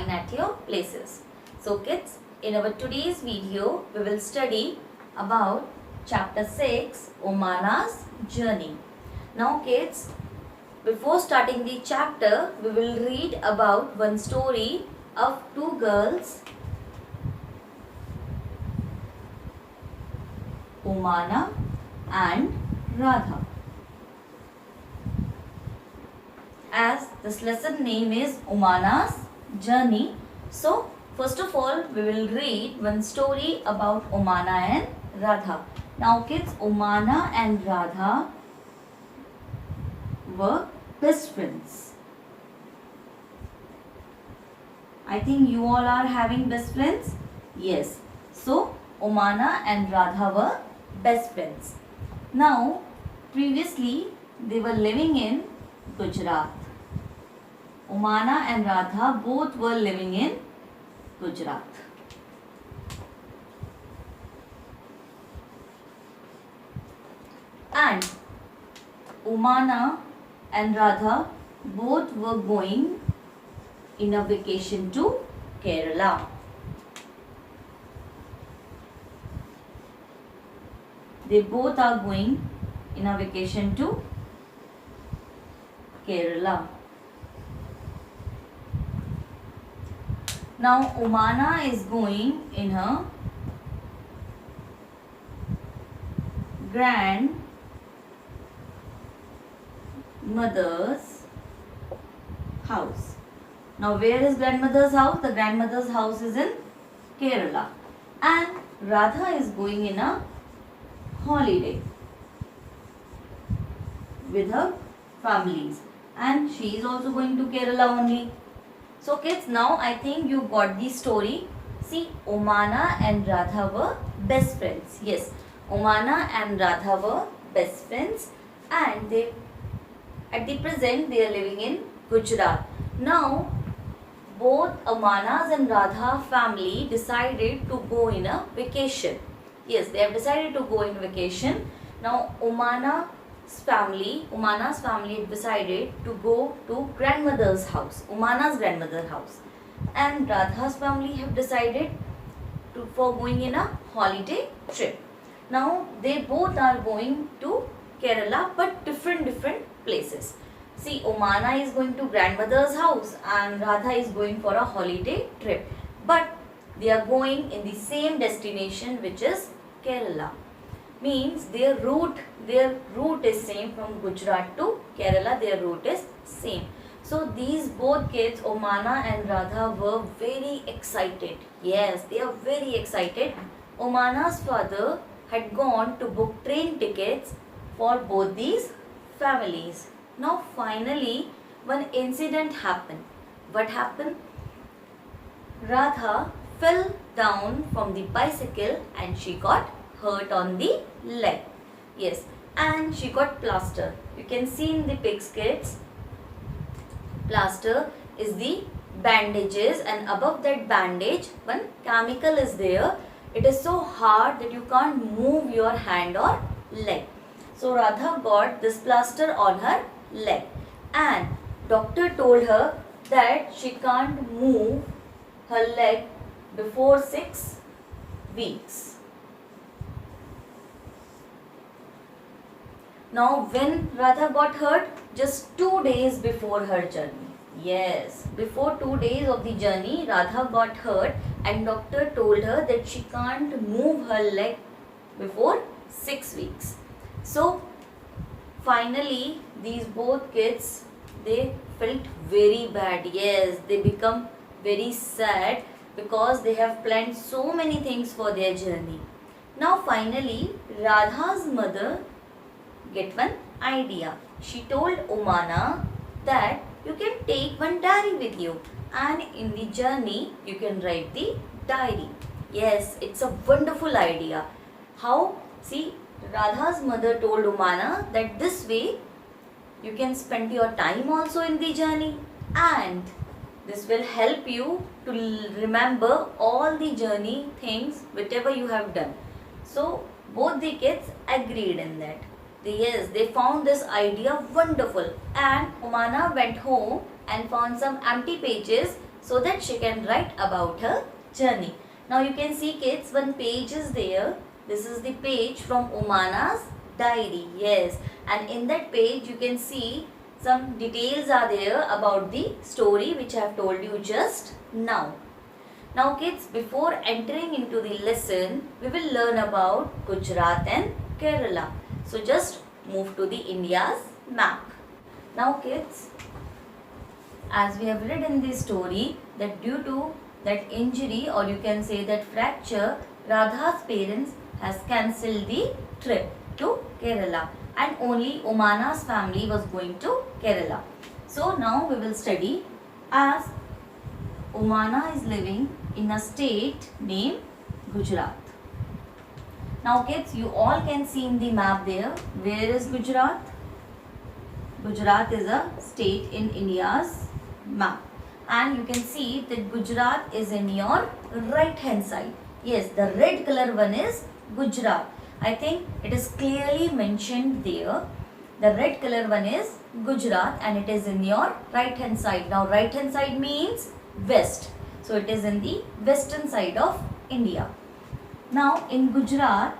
fine at your places. So kids, in our today's video, we will study about chapter 6, Omana's journey. Now kids, before starting the chapter, we will read about one story of two girls, Omana and Radha. As this lesson name is Omana's journey, so first of all we will read one story about Omana and Radha. Now kids, Omana and Radha were best friends. I think you all are having best friends. Yes. So Omana and Radha were best friends. Now previously they were living in Gujarat. Omana and Radha both were living in Gujarat. And Omana and Radha both were going in a vacation to Kerala. They both are going in a vacation to Kerala. Now Omana is going in her grandmother's house. Now where is grandmother's house? The grandmother's house is in Kerala. And Radha is going in a holiday with her families. And she is also going to Kerala only. So kids, now I think you got the story. See, Omana and Radha were best friends. Yes, Omana and Radha were best friends, and they at the present they are living in Gujarat. Now both Omana's and Radha family decided to go in a vacation. Yes, they have decided to go in vacation. Now Omana's family decided to go to grandmother's house, Omana's grandmother's house, and Radha's family have decided for going in a holiday trip. Now they both are going to Kerala, but different places. See, Omana is going to grandmother's house and Radha is going for a holiday trip, but they are going in the same destination, which is Kerala. Means their route is same from Gujarat to Kerala. Their route is same. So these both kids, Omana and Radha, were very excited. Yes, they are very excited. Omana's father had gone to book train tickets for both these families. Now finally one incident happened. What happened? Radha fell down from the bicycle and she got hurt on the leg. Yes, and she got plaster. You can see in the pics, kids. Plaster is the bandages, and above that bandage one chemical is there. It is so hard that you can't move your hand or leg. So Radha got this plaster on her leg, and doctor told her that she can't move her leg before 6 weeks. Now when Radha got hurt? Just 2 days before her journey. Yes, before 2 days of the journey, Radha got hurt and doctor told her that she can't move her leg before 6 weeks. So finally these both kids, they felt very bad. Yes, they become very sad because they have planned so many things for their journey. Now finally Radha's mother get one idea. She told Omana that you can take one diary with you, and in the journey you can write the diary. Yes, it's a wonderful idea. How? See, Radha's mother told Omana that this way you can spend your time also in the journey, and this will help you to remember all the journey things whatever you have done. So both the kids agreed in that. Yes, they found this idea wonderful, and Omana went home and found some empty pages. so that she can write about her journey. Now you can see kids, one page is there. This is the page from Umana's diary. Yes, and in that page you can see some details are there about the story which I have told you just now. Now kids, before entering into the lesson, we will learn about Gujarat and Kerala. So just move to the India's map. Now kids, as we have read in this story that due to that injury, or you can say that fracture, Radha's parents has cancelled the trip to Kerala and only Umana's family was going to Kerala. So now we will study, as Umana is living in a state named Gujarat. Now kids, you all can see in the map there, where is Gujarat? Gujarat is a state in India's map, and you can see that Gujarat is in your right hand side. Yes, the red color one is Gujarat. I think it is clearly mentioned there. The red color one is Gujarat and it is in your right hand side. Now right hand side means west. So it is in the western side of India. Now in Gujarat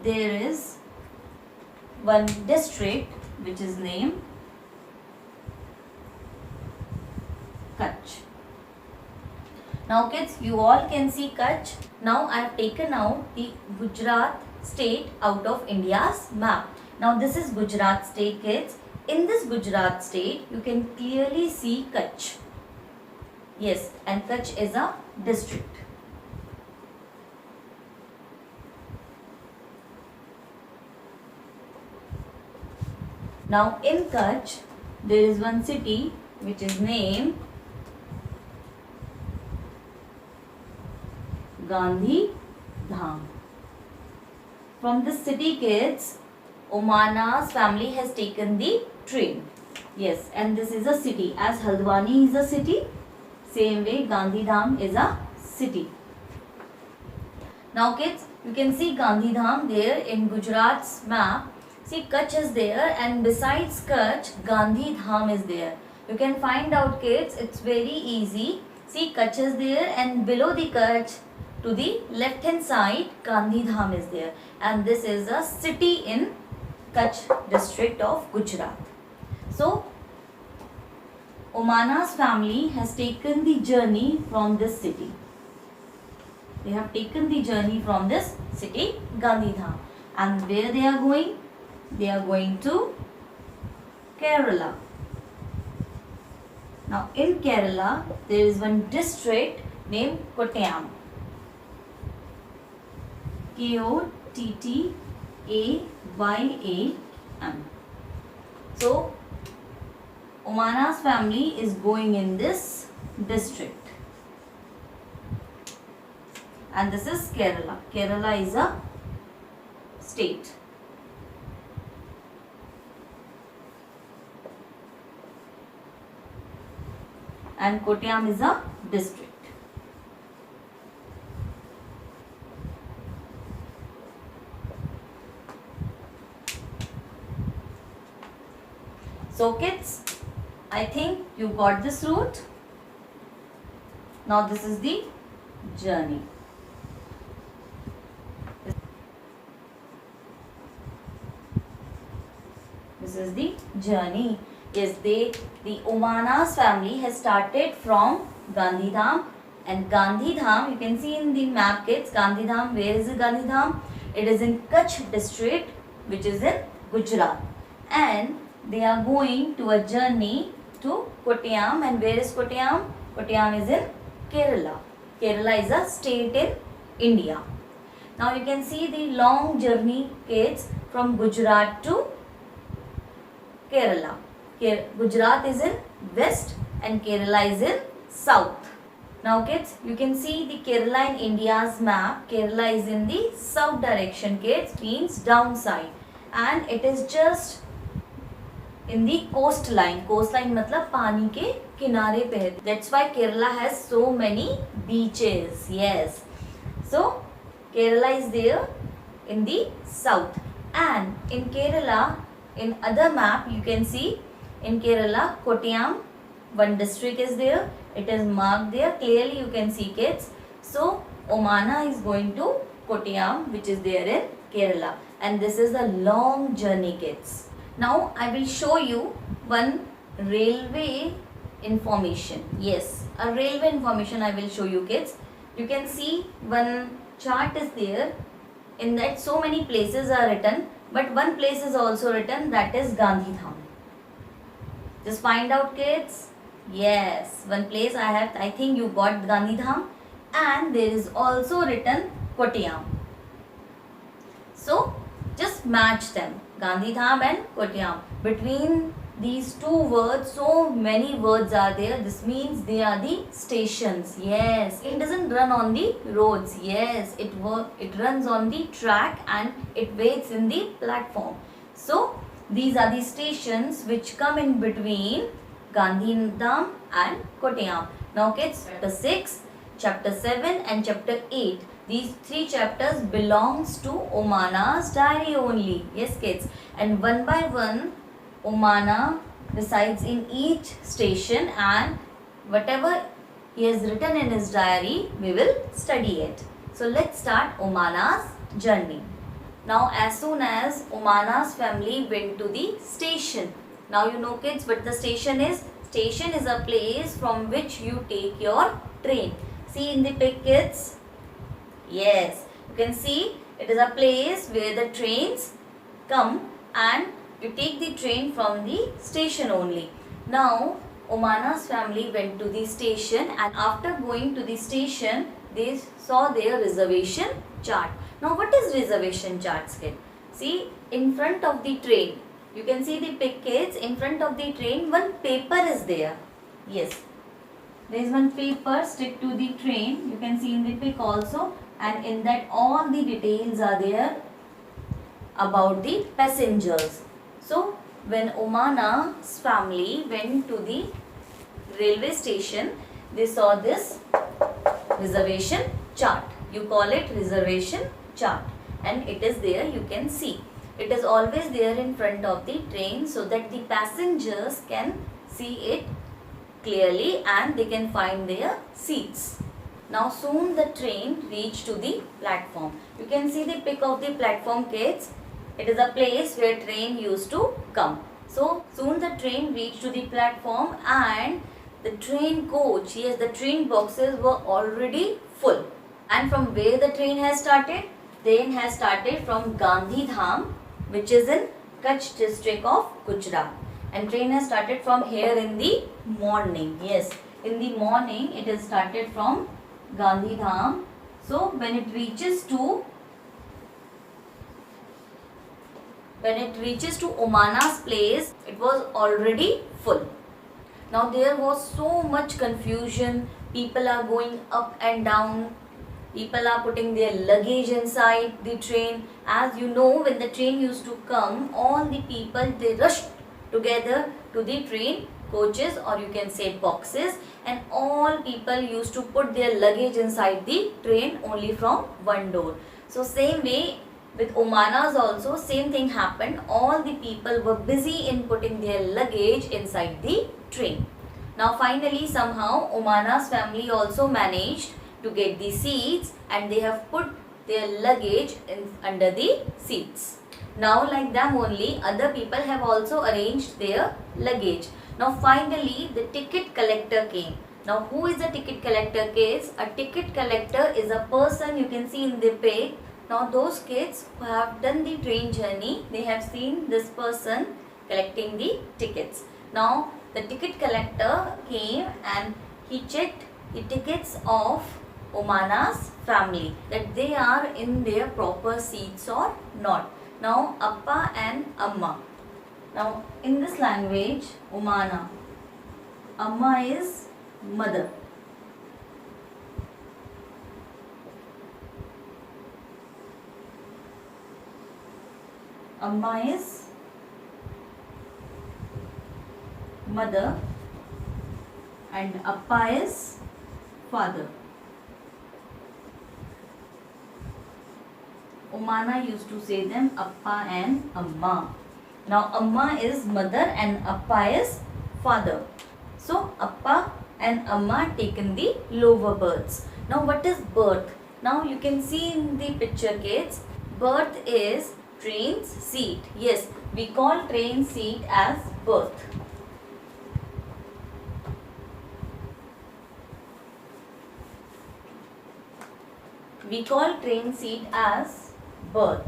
there is one district which is named Kutch. Now kids, you all can see Kutch. Now I have taken out the Gujarat state out of India's map. Now this is Gujarat state kids. In this Gujarat state you can clearly see Kutch. Yes, and Kutch is a district. Now in Kutch there is one city which is named Gandhi Dham. From this city kids, Umana's family has taken the train. Yes, and this is a city. As Haldwani is a city, same way Gandhi Dham is a city. Now kids, you can see Gandhi Dham there in Gujarat's map. See, Kutch is there, and besides Kutch, Gandhi Dham is there. You can find out kids, it's very easy. See, Kutch is there, and below the Kutch, to the left hand side, Gandhi Dham is there, and this is a city in Kutch district of Gujarat. So Umana's family has taken the journey from this city. They have taken the journey from this city, Gandhi Dham, and where they are going? They are going to Kerala. Now in Kerala there is one district named Kottayam. Kottayam. So Umana's family is going in this district, and this is Kerala. Kerala is a state. And Kottayam is a district. So kids, I think you got this route. Now this is the journey. This is the journey. Yes, the Umana's family has started from Gandhi Dham, and Gandhi Dham, you can see in the map kids, Gandhi Dham, where is Gandhi Dham? It is in Kutch district, which is in Gujarat, and they are going to a journey to Kottayam. And where is Kottayam? Kottayam is in Kerala. Kerala is a state in India. Now you can see the long journey kids from Gujarat to Kerala. Gujarat is in west and Kerala is in south. Now kids, you can see the Kerala in India's map. Kerala is in the south direction kids, means downside, and it is just in the coastline. Coastline matlab पानी के किनारे पे है. That's why Kerala has so many beaches. Yes. So Kerala is there in the south, and in Kerala, in other map you can see in Kerala Kottayam one district is there. It is marked there. Clearly you can see, kids. So Omana is going to Kottayam, which is there in Kerala. And this is a long journey, kids. Now I will show you one railway information. Yes, a railway information I will show you, kids. You can see one chart is there. In that so many places are written, but one place is also written, that is Gandhidham. Just find out, kids. Yes, one place I think you got Gandhidham, and there is also written Kottayam. So just match them, Gandhidham and Kottayam. Between these two words, so many words are there. This means they are the stations. Yes, it doesn't run on the roads. Yes, it runs on the track and it waits in the platform. So these are the stations which come in between Gandhidham and Kottayam. Now kids, chapter 6, chapter 7 and chapter 8. These three chapters belongs to Omana's diary only. Yes, kids. And one by one, Omana resides in each station, and whatever he has written in his diary, we will study it. So let's start Omana's journey. Now as soon as Omana's family went to the station. Now you know, kids, what the station is? Station is a place from which you take your train. See in the pic, kids. Yes, you can see it is a place where the trains come and you take the train from the station only. Now Omana's family went to the station, and after going to the station, they saw their reservation chart. Now what is reservation charts, kid? See in front of the train, you can see the pic, kids. In front of the train, one paper is there. Yes, there is one paper stick to the train. You can see in the pic also, and in that all the details are there about the passengers. So when Omana's family went to the railway station, they saw this reservation chart. You call it reservation chart, and it is there, you can see. It is always there in front of the train so that the passengers can see it clearly and they can find their seats. Now soon the train reached to the platform. You can see the pic of the platform, kids. It is a place where train used to come. So soon the train reached to the platform, and the train coach, yes, the train boxes were already full. And from where the train has started? Train has started from Gandhidham, which is in Kutch district of Gujarat. And train has started from here in the morning. Yes, in the morning it has started from Gandhidham. So when it reaches to Omana's place, it was already full. Now there was so much confusion. People are going up and down. People are putting their luggage inside the train. As you know, when the train used to come, all the people, they rushed together to the train coaches, or you can say boxes, and all people used to put their luggage inside the train only from one door. So same way with Omana's also, same thing happened. All the people were busy in putting their luggage inside the train. Now finally somehow Omana's family also managed to get the seats, and they have put their luggage under the seats. Now like them only, other people have also arranged their luggage. Now finally the ticket collector came. Now who is a ticket collector, kids? A ticket collector is a person, you can see in the pic. Now those kids who have done the train journey, they have seen this person collecting the tickets. Now the ticket collector came and he checked the tickets of Omana's family, that they are in their proper seats or not. Now Appa and Amma. Now in this language, Omana, Amma is mother. Amma is mother and Appa is father. Omana used to say them Appa and Amma. Now Amma is mother and Appa is father. So Appa and Amma taken the lower berths. Now what is berth? Now you can see in the picture, kids, berth is train's seat. Yes, we call train seat as berth. We call train seat as berth.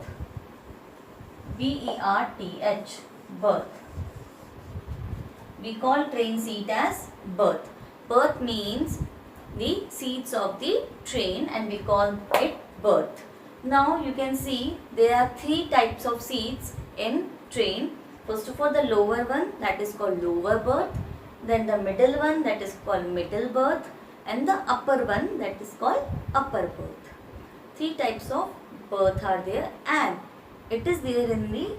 B-E-R-T-H, berth. We call train seat as berth. Berth means the seats of the train and we call it berth. Now you can see there are three types of seats in train. First of all, the lower one, that is called lower berth. Then the middle one, that is called middle berth. And the upper one, that is called upper berth. Three types of berth are there and it is there in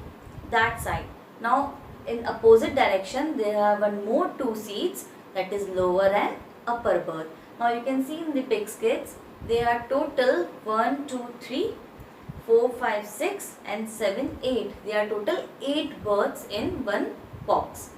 that side. Now in opposite direction there are one more two seats, that is lower and upper berth. Now you can see in the pics, kids, there are total 1, 2, 3, 4, 5, 6 and 7, 8. There are total 8 berths in one box.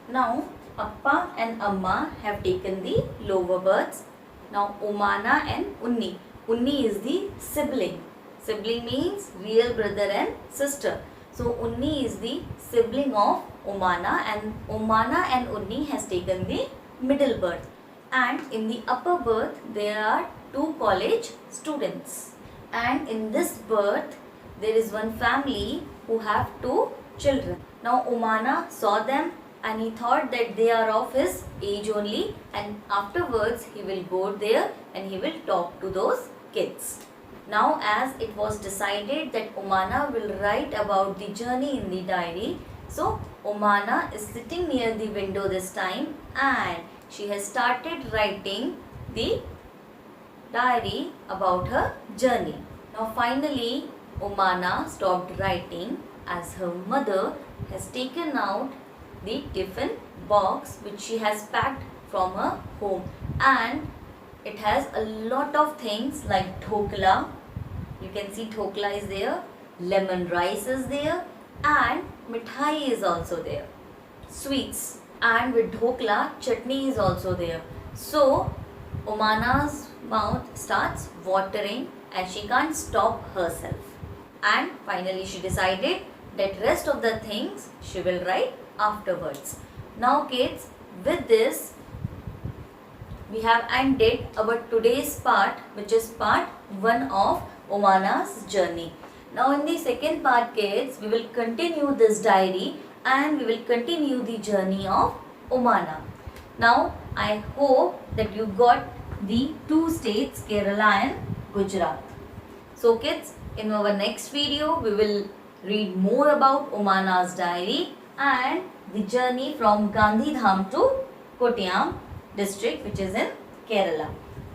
Now Appa and Amma have taken the lower berths. Now Omana and Unni. Unni is the sibling. Sibling means real brother and sister. So Unni is the sibling of Omana and Unni has taken the middle berth. And in the upper berth there are two college students. And in this berth there is one family who have two children. Now Omana saw them and he thought that they are of his age only, and afterwards he will go there and he will talk to those kids. Now as it was decided that Omana will write about the journey in the diary, so Omana is sitting near the window this time and she has started writing the diary about her journey. Now finally Omana stopped writing as her mother has taken out the tiffin box which she has packed from her home, and it has a lot of things like dhokla. You can see dhokla is there, lemon rice is there and mithai is also there, sweets, and with dhokla chutney is also there. So Omana's mouth starts watering and she can't stop herself, and finally she decided that rest of the things she will write afterwards. Now kids, with this we have ended our today's part, which is part 1 of Omana's journey. Now in the second part, kids, we will continue this diary and we will continue the journey of Omana. Now I hope that you got the two states, Kerala and Gujarat. So kids, in our next video we will read more about Omana's diary and the journey from Gandhidham to Kottayam district, which is in Kerala.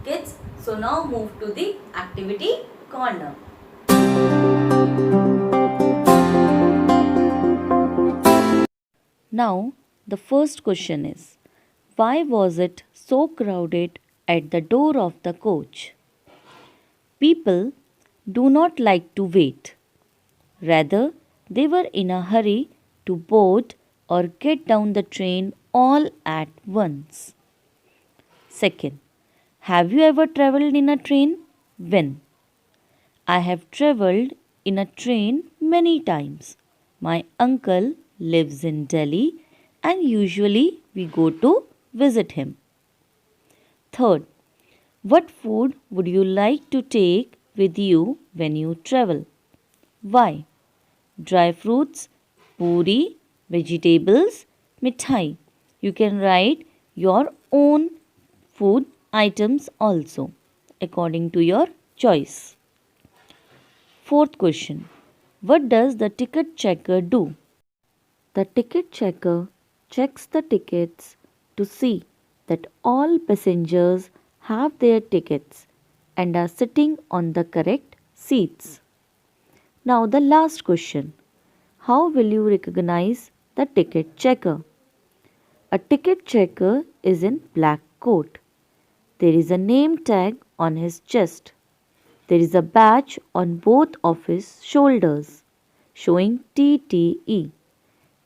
Kids, so now move to the activity corner. Now the first question is, why was it so crowded at the door of the coach? People do not like to wait. Rather, they were in a hurry to board or get down the train all at once. Second, have you ever travelled in a train? When? I have travelled in a train many times. My uncle lives in Delhi and usually we go to visit him. Third, what food would you like to take with you when you travel? Why? Dry fruits, puri, vegetables, mithai. You can write your own food items also according to your choice. Fourth question. What does the ticket checker do? The ticket checker checks the tickets to see that all passengers have their tickets and are sitting on the correct seats. Now the last question. How will you recognize the ticket checker? A ticket checker is in black coat. There is a name tag on his chest. There is a badge on both of his shoulders showing TTE.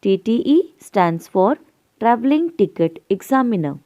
TTE stands for Traveling ticket examiner.